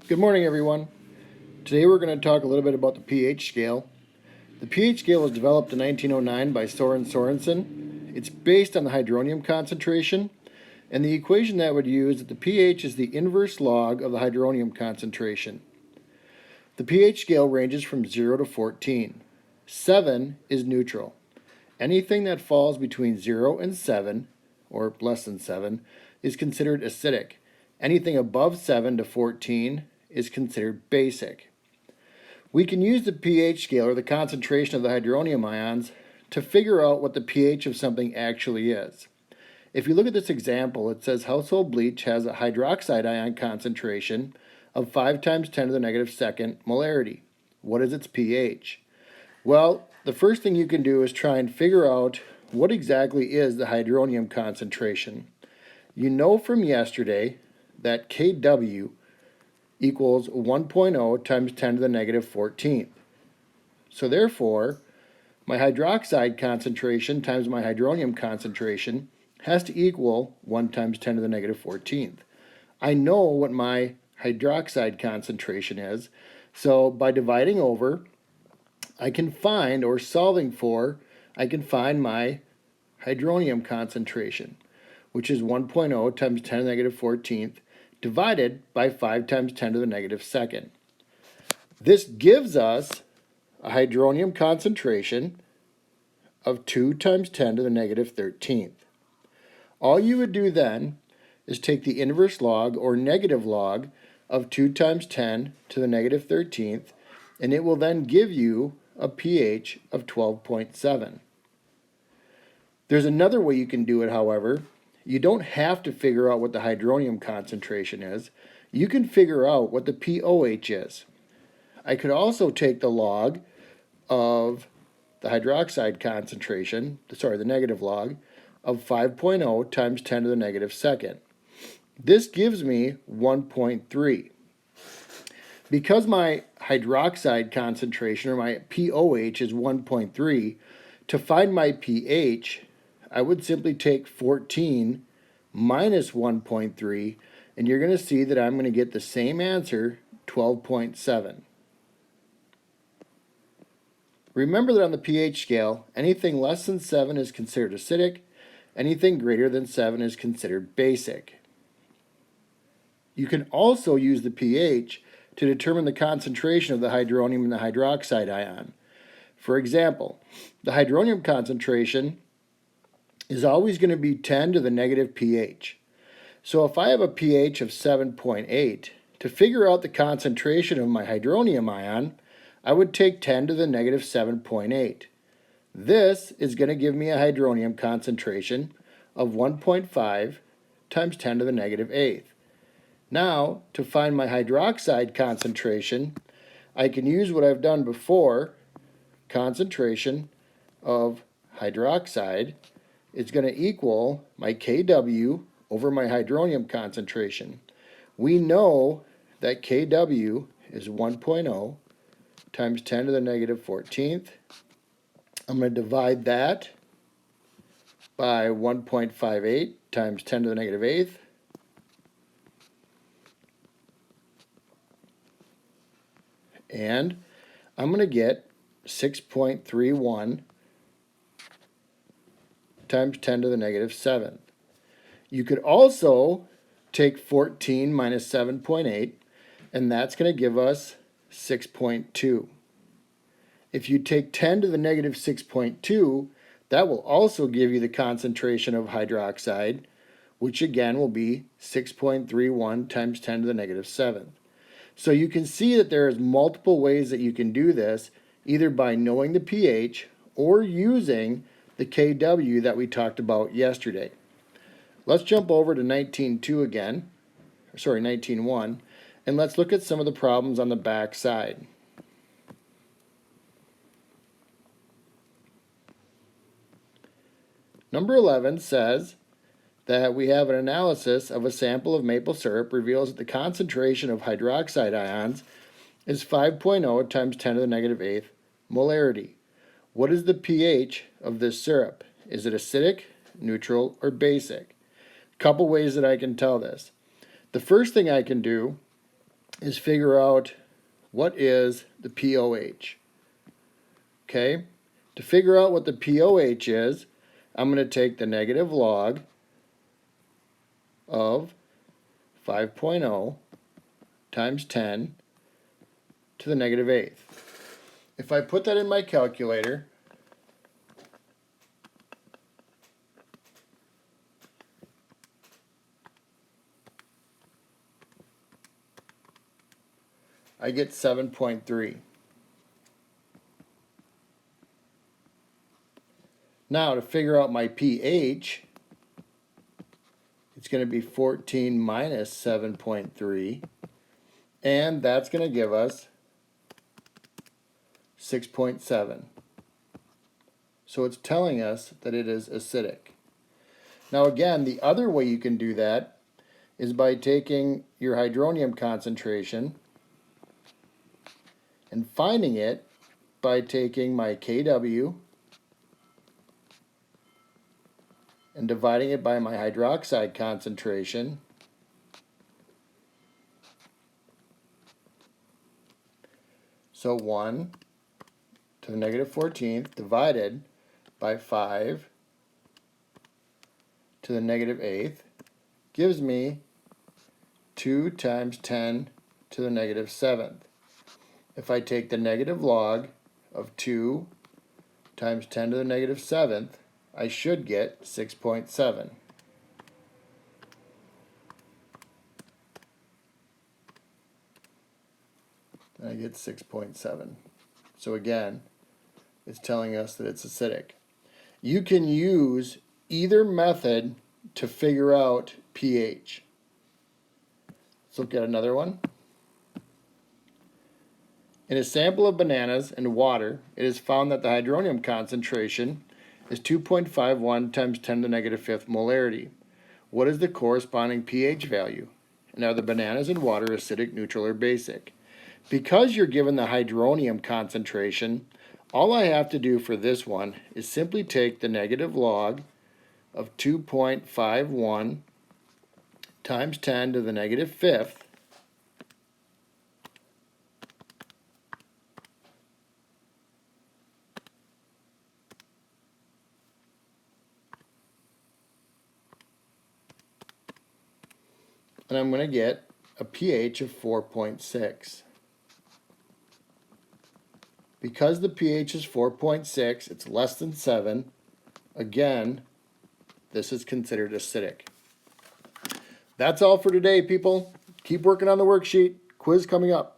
Good morning, everyone. Today we're going to talk a little bit about the pH scale. The pH scale was developed in 1909 by Soren Sorensen. It's based on the hydronium concentration, and the equation that would use that the pH is the inverse log of the hydronium concentration. The pH scale ranges from 0 to 14. 7 is neutral. Anything that falls between 0 and 7, or less than 7, is considered acidic. Anything above 7 to 14 is considered basic. We can use the pH scale, or the concentration of the hydronium ions, to figure out what the pH of something actually is. If you look at this example, it says household bleach has a hydroxide ion concentration of 5 times 10 to the negative second molarity. What is its pH? Well, the first thing you can do is try and figure out what exactly is the hydronium concentration. You know from yesterday that Kw equals 1.0 times 10 to the negative 14th. So therefore, my hydroxide concentration times my hydronium concentration has to equal 1 times 10 to the negative 14th. I know what my hydroxide concentration is, so by dividing over, I can find, or solving for, I can find my hydronium concentration, which is 1.0 times 10 to the negative 14th divided by 5 times 10 to the negative second. This gives us a hydronium concentration of 2 times 10 to the negative 13th. All you would do then is take the inverse log, or negative log, of 2 times 10 to the negative 13th, and it will then give you a pH of 12.7. There's another way you can do it, however. You don't have to figure out what the hydronium concentration is. You can figure out what the pOH is. I could also take the log of the hydroxide concentration, the negative log, of 5.0 times 10 to the negative second. This gives me 1.3. Because my hydroxide concentration, or my pOH, is 1.3, to find my pH, I would simply take 14 minus 1.3, and you're going to see that I'm going to get the same answer, 12.7. Remember that on the pH scale, anything less than 7 is considered acidic, anything greater than 7 is considered basic. You can also use the pH to determine the concentration of the hydronium and the hydroxide ion. For example, the hydronium concentration is always going to be 10 to the negative pH. So if I have a pH of 7.8, to figure out the concentration of my hydronium ion, I would take 10 to the negative 7.8. This is going to give me a hydronium concentration of 1.5 times 10 to the negative 8th. Now, to find my hydroxide concentration, I can use what I've done before. Concentration of hydroxide is going to equal my Kw over my hydronium concentration. We know that Kw is 1.0 times 10 to the negative 14th. I'm going to divide that by 1.58 times 10 to the negative 8th. And I'm going to get 6.31 times 10 to the negative 7th. You could also take 14 minus 7.8, and that's going to give us 6.2. If you take 10 to the negative 6.2, that will also give you the concentration of hydroxide, which again will be 6.31 times 10 to the negative 7th. So you can see that there's multiple ways that you can do this, either by knowing the pH or using the Kw that we talked about yesterday. Let's jump over to 19.1, and let's look at some of the problems on the back side. Number 11 says that we have an analysis of a sample of maple syrup reveals that the concentration of hydroxide ions is 5.0 times 10 to the negative 8th molarity. What is the pH of this syrup? Is it acidic, neutral, or basic? A couple ways that I can tell this. The first thing I can do is figure out what is the pOH. Okay? To figure out what the pOH is, I'm going to take the negative log of 5.0 times 10 to the negative eighth. If I put that in my calculator, I get 7.3. Now to figure out my pH, it's going to be 14 minus 7.3, and that's going to give us 6.7. So it's telling us that it is acidic. Now again, the other way you can do that is by taking your hydronium concentration and finding it by taking my Kw and dividing it by my hydroxide concentration. So 1 to the negative 14th divided by 5 to the negative 8th gives me 2 times 10 to the negative 7th. If I take the negative log of 2 times 10 to the negative 7th, I should get 6.7. I get 6.7. So again, it's telling us that it's acidic. You can use either method to figure out pH. Let's look at another one. In a sample of bananas and water, it is found that the hydronium concentration is 2.51 times 10 to the negative 5th molarity. What is the corresponding pH value? And are the bananas and water acidic, neutral, or basic? Because you're given the hydronium concentration, all I have to do for this one is simply take the negative log of 2.51 times 10 to the negative 5th, and I'm going to get a pH of 4.6. Because the pH is 4.6, it's less than 7. Again, this is considered acidic. That's all for today, people. Keep working on the worksheet. Quiz coming up.